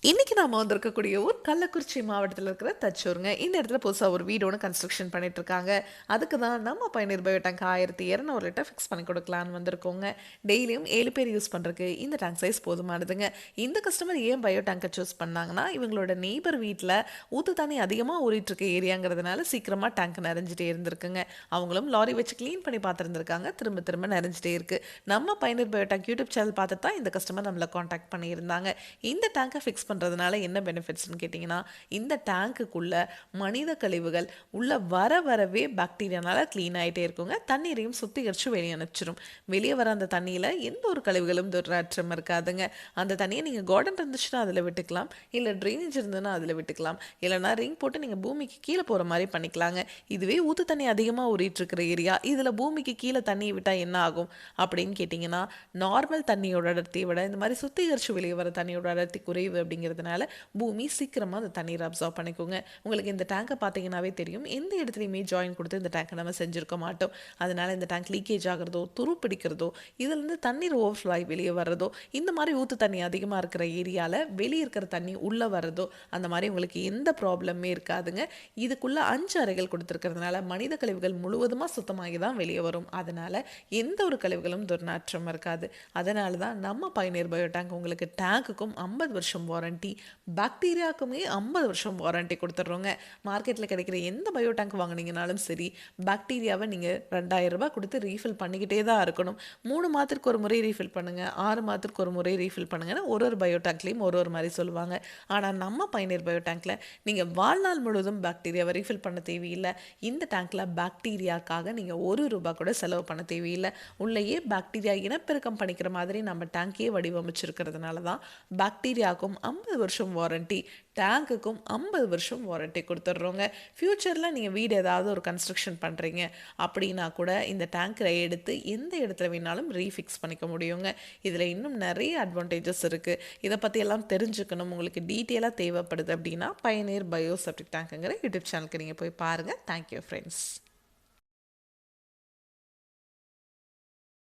இன்னைக்கு நாம வந்திருக்கக்கூடிய ஊர் கள்ளக்குறிச்சி மாவட்டத்தில் இருக்கிற தச்சூருங்க. இந்த இடத்துல புதுசாக ஒரு வீடு ஒன்று கன்ஸ்ட்ரக்ஷன் பண்ணிட்டு இருக்காங்க. அதுக்கு தான் நம்ம பயணியர் பயோ டேங்க் 1200 லிட்டர் ஃபிக்ஸ் பண்ணி கொடுக்கலான்னு வந்திருக்கோங்க. டெய்லியும் 7 பேர் யூஸ் பண்ணுறதுக்கு இந்த டேங்க் சைஸ் போதுமானதுங்க. இந்த கஸ்டமர் ஏன் பயோ டேங்கை சூஸ் பண்ணாங்கன்னா, இவங்களோட நெய்பர் வீட்டில் ஊற்று தண்ணி அதிகமாக ஊறிட்டு இருக்க ஏரியாங்கிறதுனால சீக்கிரமாக டேங்க் நிறைஞ்சிட்டே இருந்திருக்குங்க. அவங்களும் லாரி வச்சு க்ளீன் பண்ணி பார்த்துருந்துருக்காங்க. திரும்ப திரும்ப நிறைஞ்சிட்டே இருக்கு. நம்ம பயணியர் பயோ டேங்க் யூடியூப் சேனல் பார்த்து தான் இந்த கஸ்டமர் நம்மளை காண்டாக்ட் பண்ணியிருந்தாங்க. இந்த டேங்கை ஃபிக்ஸ் பண்ணுறதுனால என்ன பெனிஃபிட்ஸ்னு கேட்டிங்கன்னா, இந்த டேங்க்குக்குள்ள மனித கழிவுகள் உள்ள வரவே பாக்டீரியானால க்ளீன் ஆகிட்டே இருக்குங்க. தண்ணீரையும் சுத்திகரித்து வெளியே அனுப்பிச்சிடும். வெளியே வர அந்த தண்ணியில் எந்த ஒரு கழிவுகளும் துர்நாற்றம் இருக்காதுங்க. அந்த தண்ணியை நீங்கள் கார்டன் இருந்துச்சுன்னா அதில் விட்டுக்கலாம், இல்லை ட்ரைனேஜ் இருந்ததுன்னா அதில் விட்டுக்கலாம், இல்லைனா ரிங் போட்டு நீங்கள் பூமிக்கு கீழே போகிற மாதிரி பண்ணிக்கலாங்க. இதுவே ஊற்று தண்ணி அதிகமாக ஊறிட்டு இருக்கிற ஏரியா, இதில் பூமிக்கு கீழே தண்ணியை விட்டால் என்ன ஆகும் அப்படின்னு கேட்டிங்கன்னா, நார்மல் தண்ணியோட அடர்த்தியை விட இந்த மாதிரி சுத்திகரித்து வெளியே வர தண்ணியோட அடர்த்தி குறைவு அப்படிங்கிறதுனால பூமி சீக்கிரமாக அந்த தண்ணீரை அப்சர்வ் பண்ணிக்கோங்க. உங்களுக்கு இந்த டேங்கை பார்த்தீங்கன்னாவே தெரியும், எந்த இடத்துலையுமே ஜாயின் கொடுத்து இந்த டேங்கை நம்ம செஞ்சுருக்க மாட்டோம். அதனால் இந்த டேங்க் லீக்கேஜ் ஆகிறதோ, துரு பிடிக்கிறதோ, இதுலேருந்து தண்ணீர் ஓவர்ஃப்ளோ ஆகி வெளியே வர்றதோ, இந்த மாதிரி ஊற்று தண்ணி அதிகமாக இருக்கிற ஏரியாவில் வெளியே இருக்கிற தண்ணி உள்ளே வர்றதோ, அந்த மாதிரி உங்களுக்கு எந்த ப்ராப்ளமே இருக்காதுங்க. இதுக்குள்ளே 5 அறைகள் கொடுத்துருக்கிறதுனால மனித கழிவுகள் முழுவதுமாக சுத்தமாகி தான் வெளியே வரும். அதனால் எந்த ஒரு கழிவுகளும் துர்நாற்றம் இருக்காது. அதனால தான் நம்ம பயணியர் பயோ டேங்க் உங்களுக்கு டேங்குக்கும் 50 வருஷம் வாரண்டி, பாக்டீரியாவுக்குமே 50 வருஷம் வாரண்டி கொடுத்துட்றோங்க. மார்க்கெட்டில் கிடைக்கிற எந்த பயோ டேங்க் வாங்கினீங்கனாலும் சரி, பாக்டீரியாவை நீங்கள் 2000 ரூபாய் கொடுத்து ரீஃபில் பண்ணிக்கிட்டே தான் இருக்கணும். 3 மாதத்துக்கு ஒரு முறை ரீஃபில் பண்ணுங்கள், 6 மாதத்துக்கு ஒரு முறை ரீஃபில் பண்ணுங்கன்னு ஒரு பயோ டேங்க்லேயும் ஒரு மாதிரி சொல்லுவாங்க. ஆனால் நம்ம பயணியர் பயோ டேங்க்கில் நீங்கள் வாழ்நாள் முழுவதும் பாக்டீரியாவை ரீஃபில் பண்ண தேவையில்லை. இந்த டேங்க்கில் பாக்டீரியாக்காக நீங்கள் 1 ரூபாய் கூட செலவு பண்ண தேவையில்லை. உள்ளேயே பாக்டீரியா இனப்பெருக்கம் பண்ணிக்கிற மாதிரி நம்ம டேங்கையே வடிவமைச்சிருக்கிறதுனால தான் பாக்டீரியாவுக்கும் 50 வருஷம் வாரண்டி, டேங்குக்கும் 50 வருஷம் வாரண்டி கொடுத்துட்றோங்க. ஃப்யூச்சரில் நீங்கள் வீடு ஏதாவது ஒரு கன்ஸ்ட்ரக்ஷன் பண்ணுறீங்க அப்படின்னா கூட இந்த டேங்கை எடுத்து எந்த இடத்துல வேணாலும் ரீஃபிக்ஸ் பண்ணிக்க முடியுங்க. இதில் இன்னும் நிறைய அட்வான்டேஜஸ் இருக்குது. இதை பற்றியெல்லாம் தெரிஞ்சுக்கணும், உங்களுக்கு டீட்டெயிலாக தேவைப்படுது அப்படின்னா பயனியர் பயோ செப்டிக் டேங்க்குங்கிற யூடியூப் சேனலுக்கு நீங்கள் போய் பாருங்கள். Thank you friends.